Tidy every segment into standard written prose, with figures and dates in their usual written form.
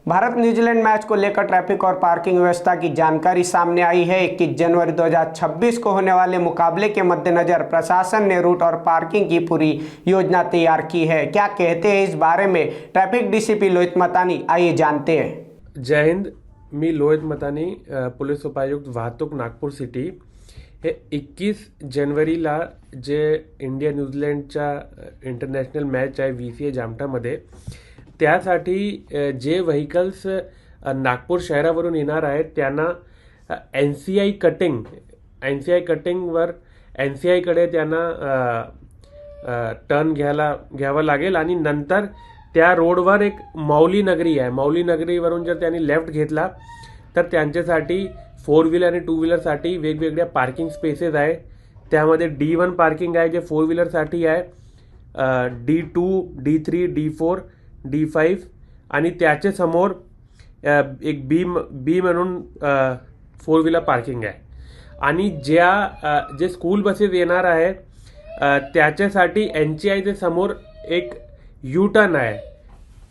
Bharat New Zealand match को लेकर traffic और पार्किंग व्यवस्था की जानकारी सामने आई है। 21 जनवरी 2026 को होने वाले मुकाबले के मद्देनजर प्रशासन ने रूट और पार्किंग की पूरी योजना तैयार की है। क्या कहते हैं इस बारे में ट्रैफिक डीसीपी लोहित मतानी, आइए जानते हैं। जय हिंद, मी लोहित मतानी, पोलीस उपायुक्त वाहतूक नागपूर सिटी। हे 21 जानेवारीला जे इंडिया न्यूझीलंडच्या इंटरनॅशनल मॅच आहे VCA जामठामध्ये, त्यासाठी जे व्हेकल्स नागपूर शहरावरून येणार आहेत त्यांना NCI कटिंगवर NCI कडे त्यांना टर्न घ्यावा लागेल आणि नंतर त्या रोडवर एक मौली नगरी आहे। मौली नगरीवरून जर त्यांनी लेफ्ट घेतला तर त्यांच्यासाठी 4 व्हीलर आणि 2 व्हीलरसाठी वेगवेगळ्या पार्किंग स्पेसेस आहे। त्यामध्ये D1 पार्किंग आहे जे 4 व्हीलरसाठी आहे, D2, D3, D4, D5 आणि त्याच्या समोर एक बी म्हणून 4 व्हीलर पार्किंग आहे। आणि जे स्कूल बसेस येणार आहे त्याच्यासाठी NCI चे समोर एक यू टर्न आहे,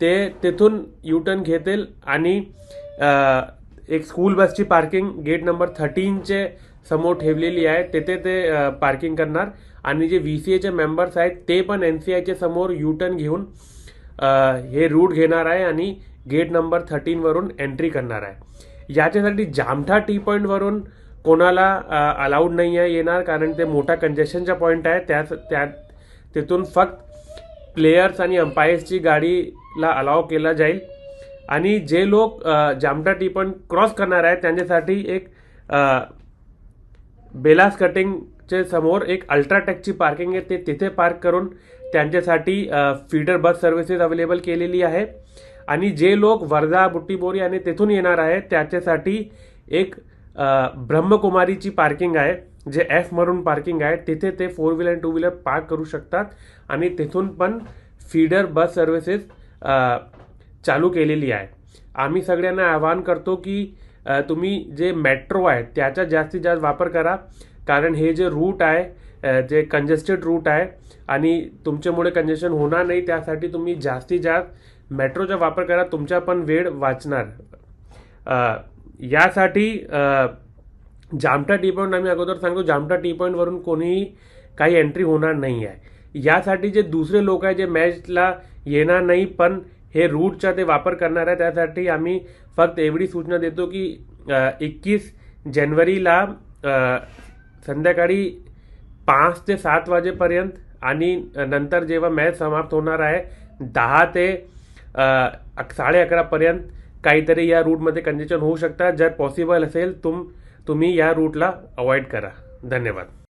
ते तिथून यू टर्न घेतील आणि एक स्कूल बसची पार्किंग गेट नंबर 13 चे समोर ठेवलेली आहे, तिथे ते पार्किंग करणार। आणि जे VCA चे मेंबर्स आहेत ते पण NCI चे समोर यू टर्न घेऊन हे रूट घेणार आहे आणि गेट नंबर 13 वरून एंट्री करणार आहे। याच्यासाठी जामठा टी पॉइंट वरून कोणाला अलाउड नाही आहे येणार, कारण ते मोठा कंजेशनचा पॉइंट आहे। तिथून फक्त प्लेयर्स आणि अंपायर्सची गाडीला अलाउ केला जाईल। आणि जे लोक जामठा टी पॉइंट क्रॉस करणार आहेत त्यांच्यासाठी एक बेलास कटिंगचे समोर एक अल्ट्राटेकची पार्किंग आहे, ते तिथे पार्क करून त्यांच्यासाठी फीडर बस सर्व्हिसेस अवेलेबल केलेली आहे। आणि जे लोक वर्धा, बुट्टीबोरी आणि तिथून येणार आहेत त्याच्यासाठी एक ब्रह्मकुमारीची पार्किंग आहे, जे F म्हणून पार्किंग आहे, तिथे ते 4 व्हीलर आणि 2 व्हीलर पार्क करू शकतात। आणि तिथून पण फीडर बस सर्व्हिसेस चालू केलेली आहे। आम्ही सगळ्यांना आवाहन करतो की तुम्ही जे मेट्रो आहे त्याचा जास्तीत जास्त वापर करा, कारण हे जे रूट आहे जे कंजेस्टेड रूट आहे आणि तुमच्यामुळे कंजेशन होणार नाही, त्यासाठी तुम्ही जास्तीत जास्त मेट्रोचा वापर करा, तुमचा पण वेळ वाचणार। यासाठी जामठा टी पॉइंट आम्ही अगोदर सांगतो, जामठा टी पॉइंट वरून कोणीही काही एंट्री होणार नाही आहे। यासाठी जे दुसरे लोक आहे जे मॅचला येणार नाही पण हे रूटचा ते वापर करणार आहे, त्यासाठी आम्ही फक्त एवढी सूचना देतो की 21 जानेवारीला संध्याकाळी 5 ते 7 वाजेपर्यंत आणि नंतर जेव्हा मॅच समाप्त होणार आहे 10 ते 11:30 पर्यंत काहीतरी या रूटमध्ये कंजेशन होऊ शकतात। जर पॉसिबल असेल तुम्ही या रूटला अवॉइड करा। धन्यवाद।